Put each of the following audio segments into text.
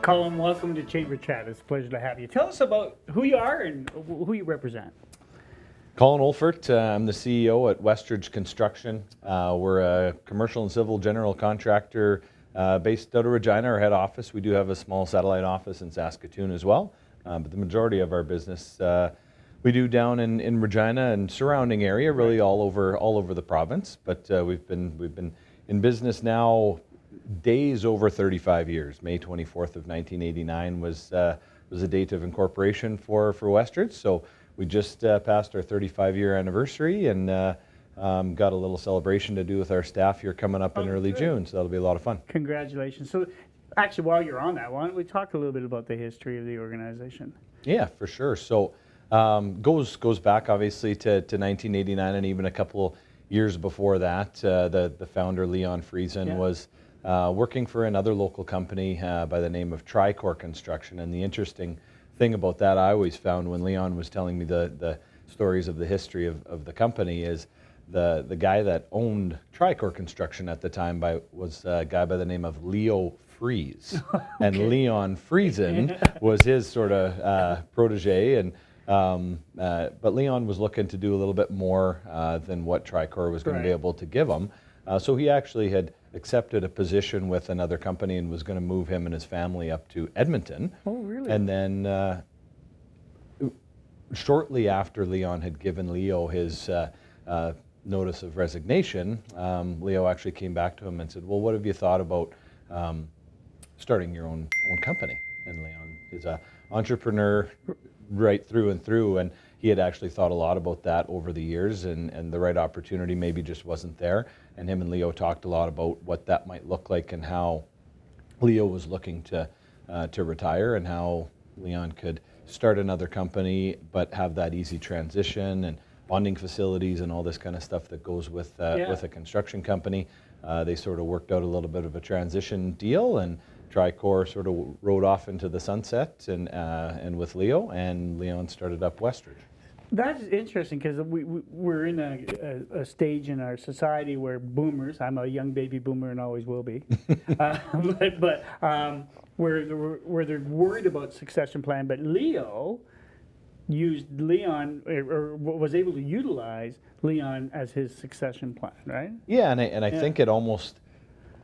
Colin, welcome to Chamber Chat. It's a pleasure to have you. Tell us about who you are and who you represent. Colin Olfert, I'm the CEO at Westridge Construction. We're a commercial and civil general contractor based out of Regina, our head office. We do have a small satellite office in Saskatoon as well, but the majority of our business we do down in Regina and surrounding area, really all over the province. But we've been in business now days over 35 years. May 24th of 1989 was a date of incorporation for Westridge. So we just passed our 35-year anniversary and got a little celebration to do with our staff here coming up in early June. So that'll be a lot of fun. Congratulations. So actually, while you're on that, why don't we talk a little bit about the history of the organization? Yeah, for sure. So goes back obviously to 1989 and even a couple years before that. The founder, Leon Friesen, was working for another local company by the name of Tricor Construction. And the interesting thing about that, I always found when Leon was telling me the stories of the history of the company, is the guy that owned Tricor Construction at the time was a guy by the name of Leo Fries. Okay. And Leon Friesen was his sort of protege. And but Leon was looking to do a little bit more than what Tricor was going to be able to give him. So he actually had accepted a position with another company and was going to move him and his family up to Edmonton. Oh, really? And then shortly after Leon had given Leo his notice of resignation, Leo actually came back to him and said, well, what have you thought about starting your own company? And Leon is an entrepreneur right through and through, and he had actually thought a lot about that over the years, and the right opportunity maybe just wasn't there. And him and Leo talked a lot about what that might look like and how Leo was looking to retire and how Leon could start another company but have that easy transition and bonding facilities and all this kind of stuff that goes with a construction company. They sort of worked out a little bit of a transition deal, and Tricor sort of rode off into the sunset and with Leo, and Leon started up Westridge. That's interesting because we're in a stage in our society where boomers, I'm a young baby boomer and always will be, but where they're worried about succession plan, but Leo used Leon or was able to utilize Leon as his succession plan, right? Yeah, and I think it almost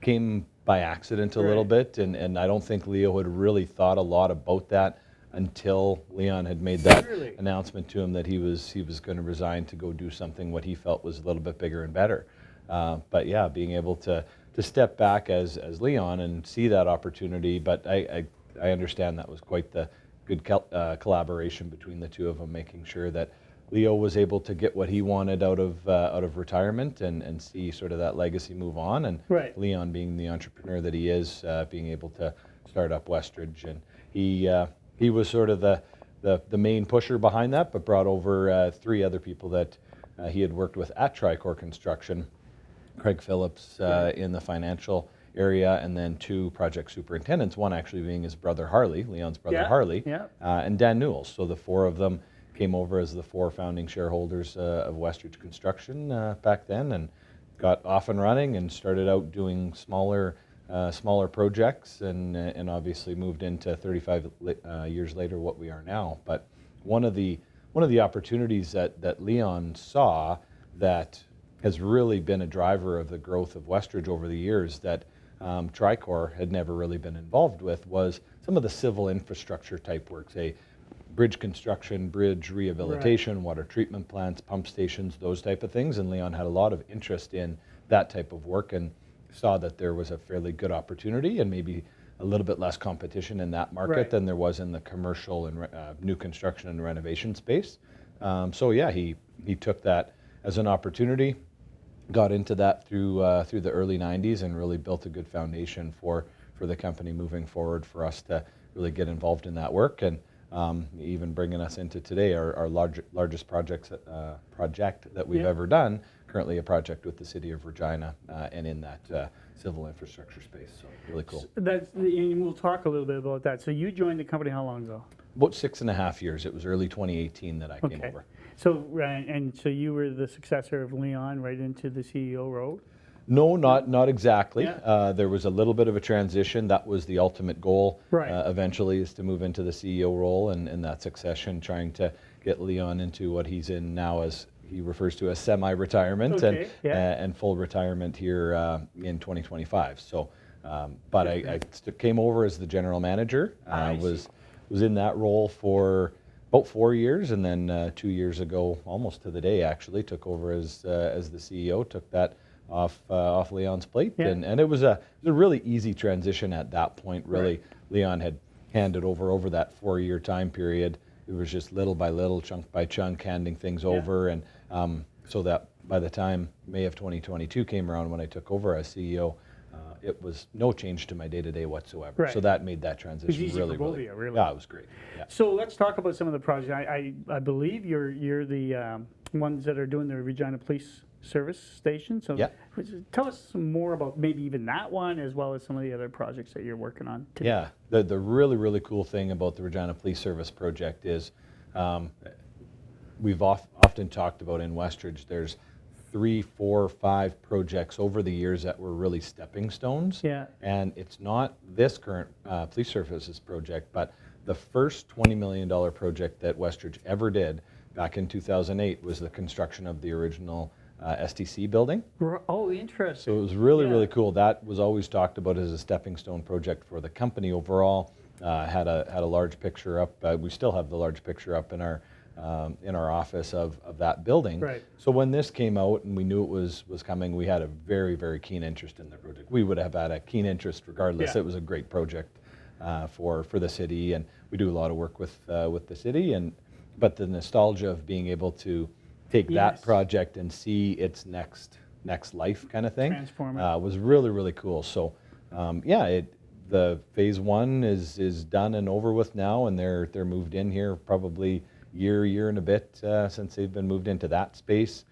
came by accident a little bit, and I don't think Leo had really thought a lot about that until Leon had made that announcement to him that he was going to resign to go do something what he felt was a little bit bigger and better. But yeah, being able to step back as Leon and see that opportunity, but I understand that was quite the good collaboration between the two of them, making sure that Leo was able to get what he wanted out of retirement and see sort of that legacy move on, and Leon, being the entrepreneur that he is, being able to start up Westridge. And he was sort of the main pusher behind that, but brought over three other people that he had worked with at Tricor Construction, Craig Phillips in the financial area, and then two project superintendents, one actually being his brother Harley, Leon's brother Harley, and Dan Newell. So the four of them came over as the four founding shareholders of Westridge Construction back then, and got off and running and started out doing smaller projects, and obviously moved into 35 years later what we are now. But one of the opportunities that Leon saw that has really been a driver of the growth of Westridge over the years that Tricor had never really been involved with was some of the civil infrastructure type work, say bridge construction, bridge rehabilitation, water treatment plants, pump stations, those type of things. And Leon had a lot of interest in that type of work and saw that there was a fairly good opportunity and maybe a little bit less competition in that market than there was in the commercial and new construction and renovation space. So yeah, he took that as an opportunity, got into that through the early 90s, and really built a good foundation for the company moving forward, for us to really get involved in that work, and even bringing us into today, our largest project that we've ever done, currently a project with the city of Regina, and in that civil infrastructure space. So really cool. And we'll talk a little bit about that. So you joined the company how long ago? About 6.5 years. It was early 2018 that I came over. So so you were the successor of Leon right into the CEO role? No, not exactly. Yeah. There was a little bit of a transition. That was the ultimate goal. Right. Eventually, is to move into the CEO role and that succession, trying to get Leon into what he's in now, as he refers to as semi-retirement, Okay, yeah. and full retirement here in 2025. So, but I came over as the general manager. I see. Was in that role for about 4 years, and then 2 years ago, almost to the day actually, took over as the CEO. Took that off Leon's plate, Yeah. and it was a really easy transition at that point. Really, Right. Leon had handed over that 4 year time period. It was just little by little, chunk by chunk, handing things over, and so that by the time May of 2022 came around, when I took over as CEO, it was no change to my day-to-day whatsoever. Right. So that made that transition easy really, for both of you, really. yeah, it was great. Yeah. So let's talk about some of the projects. I believe you're the ones that are doing the Regina Police Service Station. So Yeah. tell us some more about maybe even that one, as well as some of the other projects that you're working on today. Yeah, the really cool thing about the Regina Police Service project is we've often talked about in Westridge, there's 3, 4, 5 projects over the years that were really stepping stones. Yeah. And it's not this current police services project, but the first $20 million project that Westridge ever did back in 2008 was the construction of the original STC building. Oh, interesting. So it was really, Yeah. really cool. That was always talked about as a stepping stone project for the company overall. Had a large picture up. We still have the large picture up in our office of that building. Right. So when this came out and we knew it was coming, we had a very, very keen interest in the project. We would have had a keen interest regardless. Yeah. It was a great project for the city, and we do a lot of work with the city. But the nostalgia of being able to take that Yes. project and see its next life kind of thing Transform it. was really, really cool. So the phase 1 is done and over with now, and they're moved in here probably year and a bit since they've been moved into that space.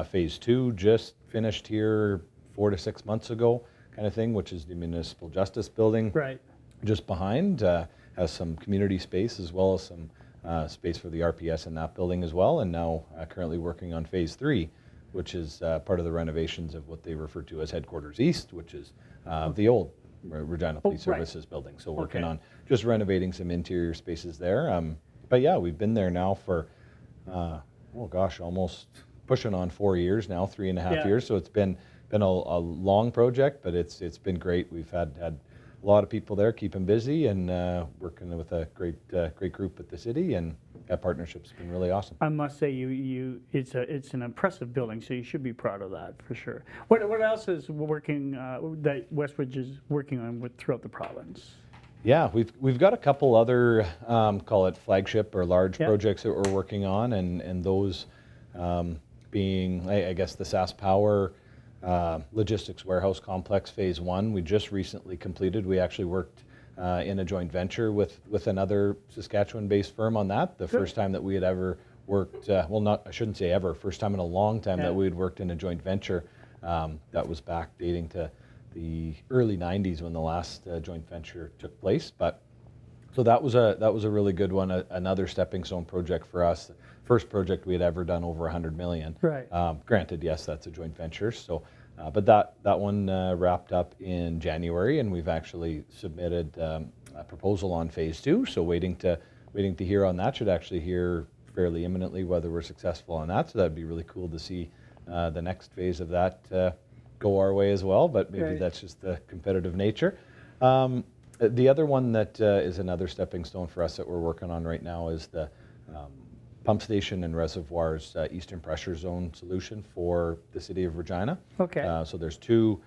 Phase 2 just finished here 4 to 6 months ago, kind of thing, which is the Municipal Justice Building. Right. Just behind, has some community space as well as some space for the RPS in that building as well, and now currently working on phase 3, which is part of the renovations of what they refer to as Headquarters East, which is the old Regina Police right. Services building. So working Okay. on just renovating some interior spaces there. But yeah, we've been there now for, almost pushing on 4 years now, 3.5 Yeah. years. So it's been a long project, but it's been great. We've had a lot of people there, keeping busy, and working with a great group at the city, and that partnership's been really awesome. I must say, it's an impressive building, so you should be proud of that for sure. What else is working that Westridge is working on throughout the province? Yeah, we've got a couple other call it flagship or large Yeah. projects that we're working on, and those being I guess the SAS Power Logistics Warehouse Complex Phase 1. We just recently completed. We actually worked in a joint venture with another Saskatchewan-based firm on that. The first time that we had ever worked, I shouldn't say ever, first time in a long time Yeah. that we had worked in a joint venture. That was back dating to the early 90s when the last joint venture took place. But so that was a really good one, another stepping stone project for us. First project we had ever done over 100 million. Right. Granted, yes, that's a joint venture. So, but that one wrapped up in January, and we've actually submitted a proposal on phase 2. So waiting to hear on that. Should actually hear fairly imminently whether we're successful on that. So that'd be really cool to see the next phase of that go our way as well. But maybe Right. that's just the competitive nature. The other one that is another stepping stone for us that we're working on right now is the pump station and reservoirs eastern pressure zone solution for the city of Regina. Okay. So there's 2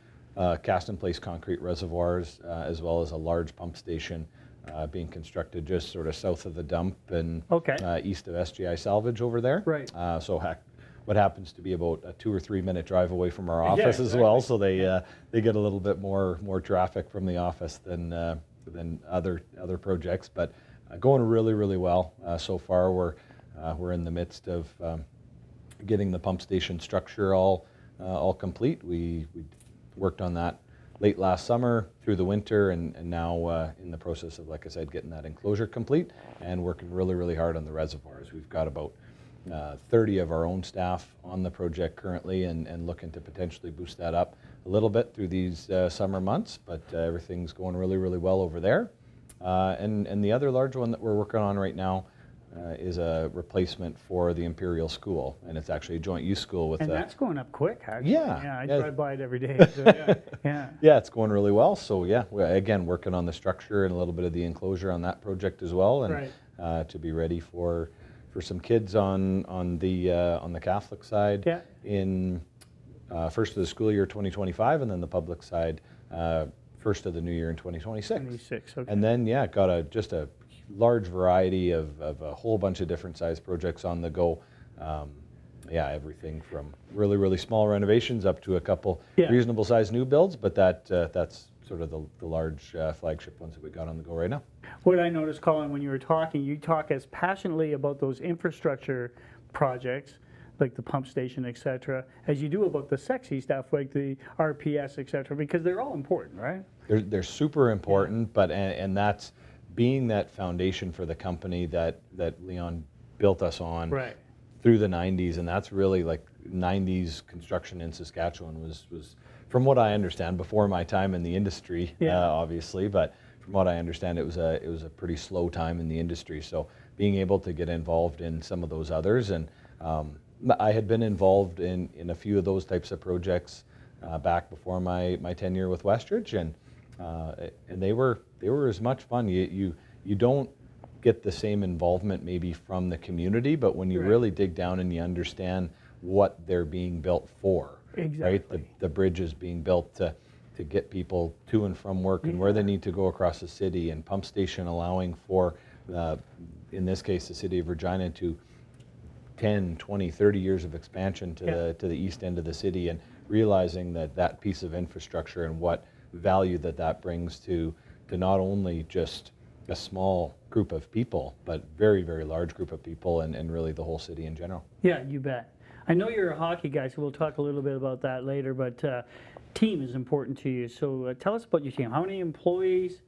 cast-in-place concrete reservoirs as well as a large pump station being constructed just sort of south of the dump and Okay. east of SGI Salvage over there. Right. What happens to be about a 2 or 3 minute drive away from our Yeah, office as well, exactly. so they get a little bit more traffic from the office than other projects, but going really well so far. We're in the midst of getting the pump station structure all complete. We worked on that late last summer through the winter, and now in the process of, like I said, getting that enclosure complete and working really hard on the reservoirs. We've got about 30 of our own staff on the project currently, and looking to potentially boost that up a little bit through these summer months, but everything's going really, really well over there. And the other large one that we're working on right now is a replacement for the Imperial School, and it's actually a joint use school with And that's going up quick, actually. Yeah, I yeah. drive by it every day. So yeah. Yeah, it's going really well. So yeah, we're again working on the structure and a little bit of the enclosure on that project as well, and to be ready for some kids on the Catholic side in first of the school year 2025, and then the public side first of the new year in 2026. 26, okay. And then got just a large variety of a whole bunch of different size projects on the go. Everything from really, really small renovations up to a couple reasonable sized new builds, but that's sort of the large flagship ones that we got on the go right now. What I noticed, Colin, when you were talking, you talk as passionately about those infrastructure projects, like the pump station, et cetera, as you do about the sexy stuff like the RPS, et cetera, because they're all important, right? They're super important, but and that's being that foundation for the company that Leon built us on through the 90s, and that's really like 90s construction in Saskatchewan was from what I understand, before my time in the industry, obviously, but from what I understand, it was a pretty slow time in the industry. So being able to get involved in some of those others, and I had been involved in a few of those types of projects back before my tenure with Westridge, and they were as much fun. You don't get the same involvement maybe from the community, but when you really dig down and you understand what they're being built for, right? The bridge is being built to get people to and from work and where they need to go across the city, and pump station allowing for, in this case, the city of Regina to 10, 20, 30 years of expansion to the east end of the city, and realizing that piece of infrastructure and what value that brings to not only just a small group of people, but very, very large group of people, and really the whole city in general. Yeah, you bet. I know you're a hockey guy, so we'll talk a little bit about that later, but team is important to you. So tell us about your team. How many employees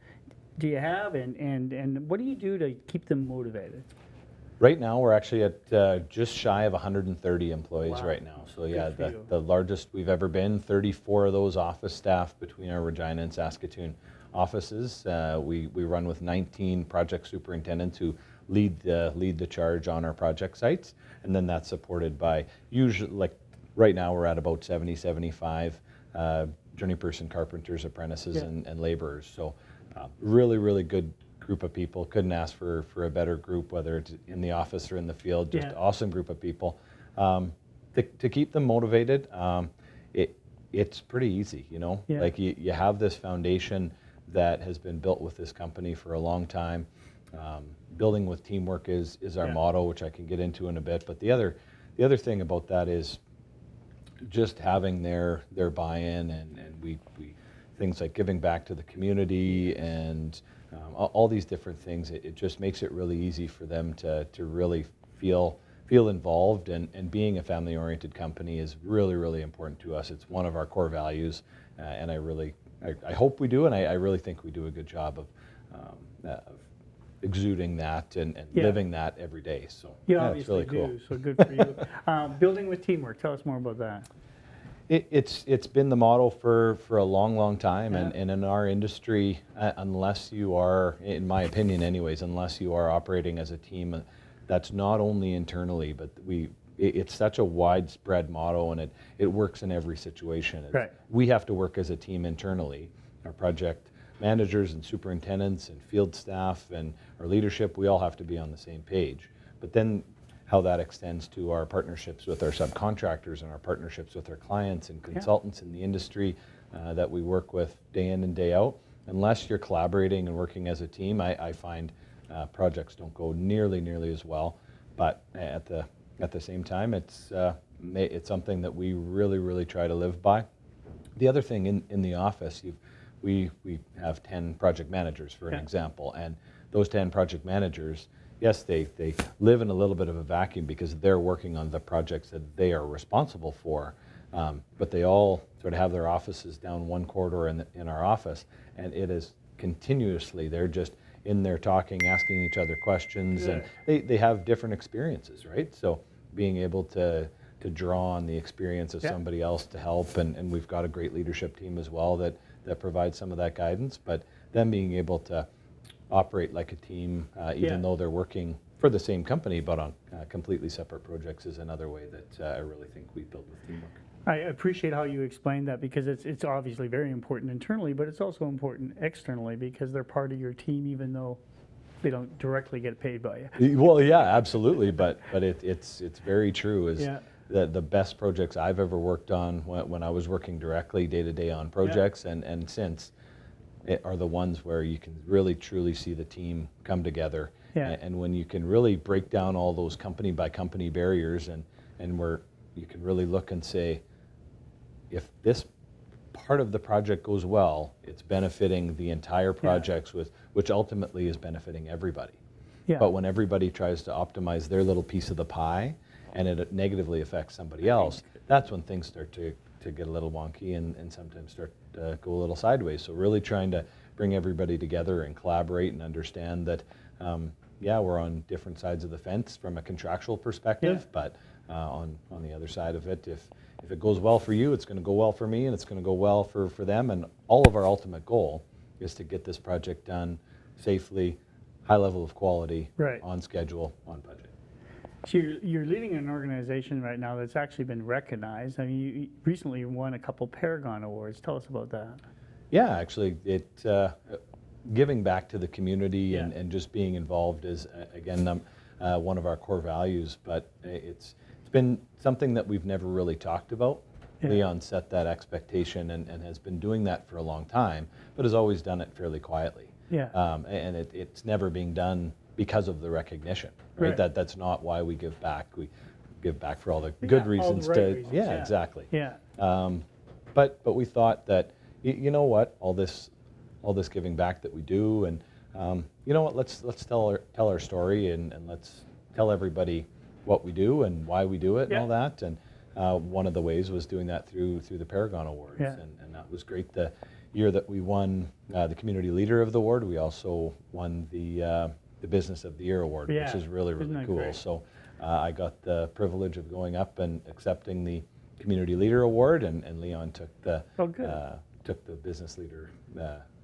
do you have, and what do you do to keep them motivated? Right now, we're actually at just shy of 130 employees right now. So yeah, the largest we've ever been. 34 of those office staff between our Regina and Saskatoon offices. We run with 19 project superintendents who lead the charge on our project sites, and then that's supported by usually, like right now, we're at about 70, 75 journeyperson carpenters, apprentices, and laborers. So really, really good group of people. Couldn't ask for a better group, whether it's in the office or in the field. Just awesome group of people. To keep them motivated, it's pretty easy, like you have this foundation that has been built with this company for a long time. Building with teamwork is our motto, which I can get into in a bit. But the other thing about that is just having their buy-in, and we things like giving back to the community, and all these different things. It just makes it really easy for them to really feel involved, and being a family-oriented company is really, really important to us. It's one of our core values, and I hope we do, and I really think we do a good job of exuding that and living that every day. So obviously it's really cool. do, so good for you. Building with teamwork, tell us more about that. It's been the model for a long, long time, and in our industry, unless you are, in my opinion anyways, unless you are operating as a team, that's not only internally, but it's such a widespread motto, and it works in every situation. We have to work as a team internally. Our project managers and superintendents and field staff and our leadership, we all have to be on the same page. But then how that extends to our partnerships with our subcontractors and our partnerships with our clients and consultants in the industry that we work with day in and day out. Unless you're collaborating and working as a team, I find projects don't go nearly as well. But at the same time, it's something that we really, really try to live by. The other thing in the office, we have 10 project managers, for an example, and those 10 project managers, yes, they live in a little bit of a vacuum because they're working on the projects that they are responsible for, but they all sort of have their offices down one corridor in our office, and it is continuously, they're just in there talking, asking each other questions, and they have different experiences, right? So being able to draw on the experience of Yeah. somebody else to help, and we've got a great leadership team as well that provides some of that guidance, but them being able to operate like a team, even Yeah. though they're working for the same company, but on completely separate projects is another way that I really think we build with teamwork. I appreciate how you explained that, because it's obviously very important internally, but it's also important externally because they're part of your team, even though they don't directly get paid by you. Well, yeah, absolutely, but it's very true. Is Yeah. the best projects I've ever worked on when I was working directly day to day on projects, and since are the ones where you can really truly see the team come together, Yeah. and when you can really break down all those company by company barriers, and where you can really look and say, if this part of the project goes well, it's benefiting the entire projects, which ultimately is benefiting everybody. Yeah. But when everybody tries to optimize their little piece of the pie and it negatively affects somebody else, that's when things start to get a little wonky and sometimes start to go a little sideways. So really trying to bring everybody together and collaborate and understand that, we're on different sides of the fence from a contractual perspective, but on the other side of it, if it goes well for you, it's going to go well for me, and it's going to go well for them. And all of our ultimate goal is to get this project done safely, high level of quality, Right. on schedule, on budget. So you're leading an organization right now that's actually been recognized. I mean, you recently won a couple Paragon Awards. Tell us about that. Yeah, actually, giving back to the community Yeah. and just being involved is, again, one of our core values, but it's been something that we've never really talked about. Yeah. Leon set that expectation and has been doing that for a long time, but has always done it fairly quietly. Yeah. And it's never being done because of the recognition, right? Right. That's not why we give back. We give back for all the Yeah, good all the reasons right to, reasons, yeah, yeah. exactly. Yeah. But we thought that, you know what, all this giving back that we do, and you know what, let's tell our story, and let's tell everybody what we do and why we do it and Yeah. all that. And one of the ways was doing that through the Paragon Awards, Yeah. and that was great. The year that we won the Community Leader of the Award, we also won the Business of the Year Award, Yeah. which is really, Isn't really that cool. great? So I got the privilege of going up and accepting the Community Leader Award, and Leon took the Oh, good. Business Leader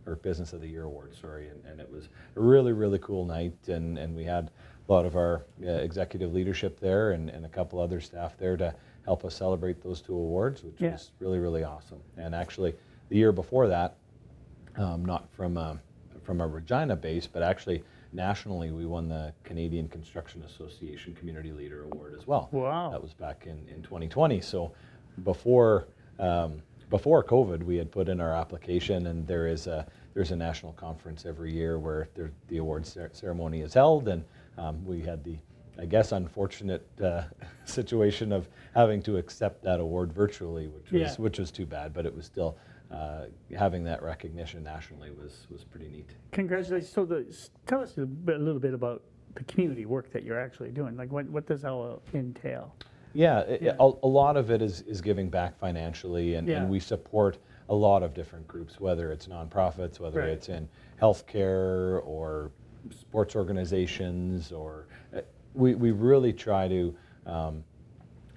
or Business of the Year Award, sorry, and it was a really, really cool night, and we had a lot of our executive leadership there and a couple other staff there to help us celebrate those two awards, which Yeah. was really, really awesome. And actually, the year before that, not from a Regina base, but actually nationally, we won the Canadian Construction Association Community Leader Award as well. Wow. That was back in 2020. So before COVID, we had put in our application, and there's a national conference every year where the awards ceremony is held, and we had the, I guess, unfortunate situation of having to accept that award virtually, which was too bad, but it was still having that recognition nationally was pretty neat. Congratulations. So tell us a little bit about the community work that you're actually doing. Like, what does that all entail? Yeah, Yeah. a lot of it is giving back financially, Yeah. and we support a lot of different groups, whether it's nonprofits, whether Right. it's in healthcare or sports organizations, or we really try to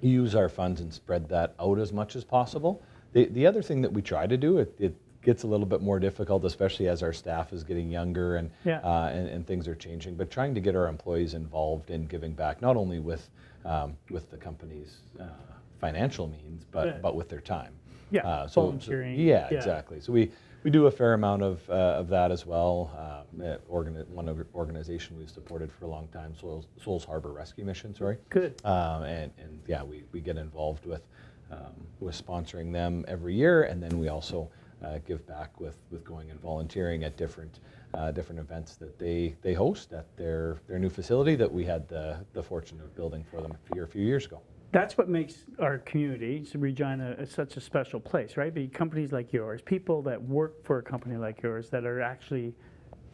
use our funds and spread that out as much as possible. The other thing that we try to do, it gets a little bit more difficult, especially as our staff is getting younger and Yeah. and things are changing, but trying to get our employees involved in giving back, not only with the company's financial means, Yeah. but with their time. Yeah, So volunteering. yeah, Yeah. exactly. So we do a fair amount of that as well. One organization we've supported for a long time, Souls Harbor Rescue Mission, sorry. Good. And yeah, we get involved with sponsoring them every year, and then we also give back with going and volunteering at different events that they host at their new facility that we had the fortune of building for them a few years ago. That's what makes our community, so Regina, such a special place, right? Be companies like yours, people that work for a company like yours that are actually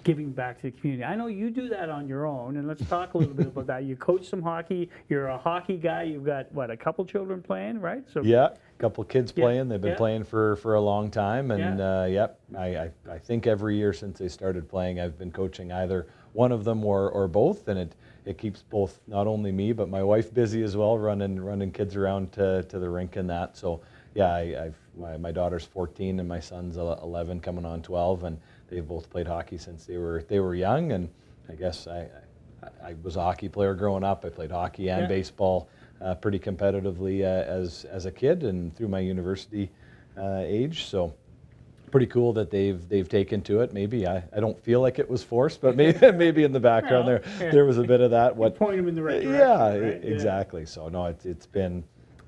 giving back to the community. I know you do that on your own, and let's talk a little bit about that. You coach some hockey. You're a hockey guy. You've got, what, a couple children playing, right? So Yeah. couple kids Yeah, playing. They've been yeah. playing for a long time, and Yeah. I think every year since they started playing, I've been coaching either one of them or both, and it keeps both not only me but my wife busy as well, running kids around to the rink and that. So yeah, my daughter's 14 and my son's 11, coming on 12, and they've both played hockey since they were young. And I guess I was a hockey player growing up. I played hockey and Yeah. baseball pretty competitively as a kid and through my university age. So pretty cool that they've taken to it. Maybe I don't feel like it was forced, but maybe in the background Well, yeah. there was a bit of that. You point them in the right direction. Yeah, right? exactly. So no, it's been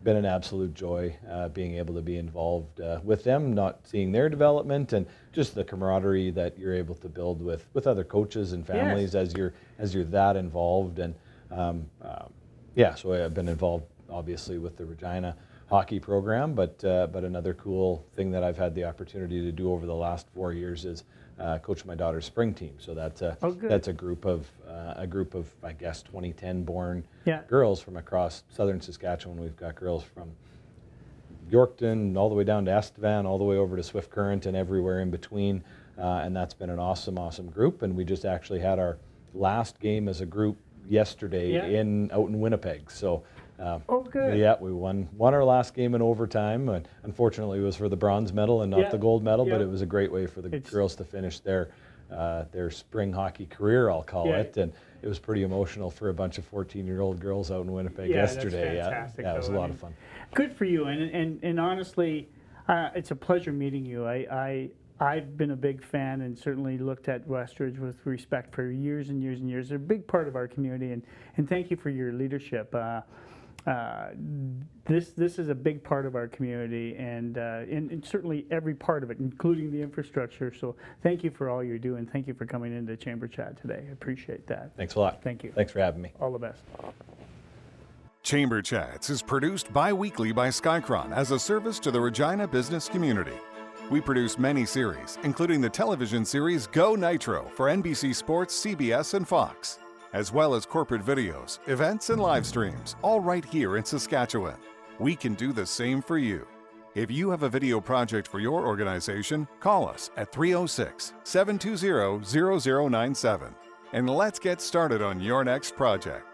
an absolute joy being able to be involved with them, not seeing their development, and just the camaraderie that you're able to build with other coaches and families as you're that involved. And yeah, so I've been involved obviously with the Regina hockey program, but another cool thing that I've had the opportunity to do over the last 4 years is coach my daughter's spring team. So that's a group of I guess 2010 born girls from across southern Saskatchewan. We've got girls from Yorkton all the way down to Estevan, all the way over to Swift Current and everywhere in between. And that's been an awesome group. And we just actually had our last game as a group yesterday out in Winnipeg. So good. yeah, we won our last game in overtime, and unfortunately it was for the bronze medal and not the gold medal. But it was a great way for the girls to finish their spring hockey career, I'll call it. And it was pretty emotional for a bunch of 14-year-old girls out in Winnipeg yesterday. That's fantastic, yeah, it was a lot of fun. Good for you, and honestly, it's a pleasure meeting you. I've been a big fan and certainly looked at Westridge with respect for years and years and years. They're a big part of our community, and thank you for your leadership. This is a big part of our community, and certainly every part of it, including the infrastructure. So thank you for all you do, and thank you for coming into Chamber Chat today. I appreciate that. Thanks a lot. Thank you. Thanks for having me. All the best. Chamber Chats is produced bi-weekly by Skycron as a service to the Regina business community. We produce many series, including the television series Go Nitro for NBC Sports, CBS, and Fox, as well as corporate videos, events, and live streams, all right here in Saskatchewan. We can do the same for you. If you have a video project for your organization, call us at 306-720-0097, and let's get started on your next project.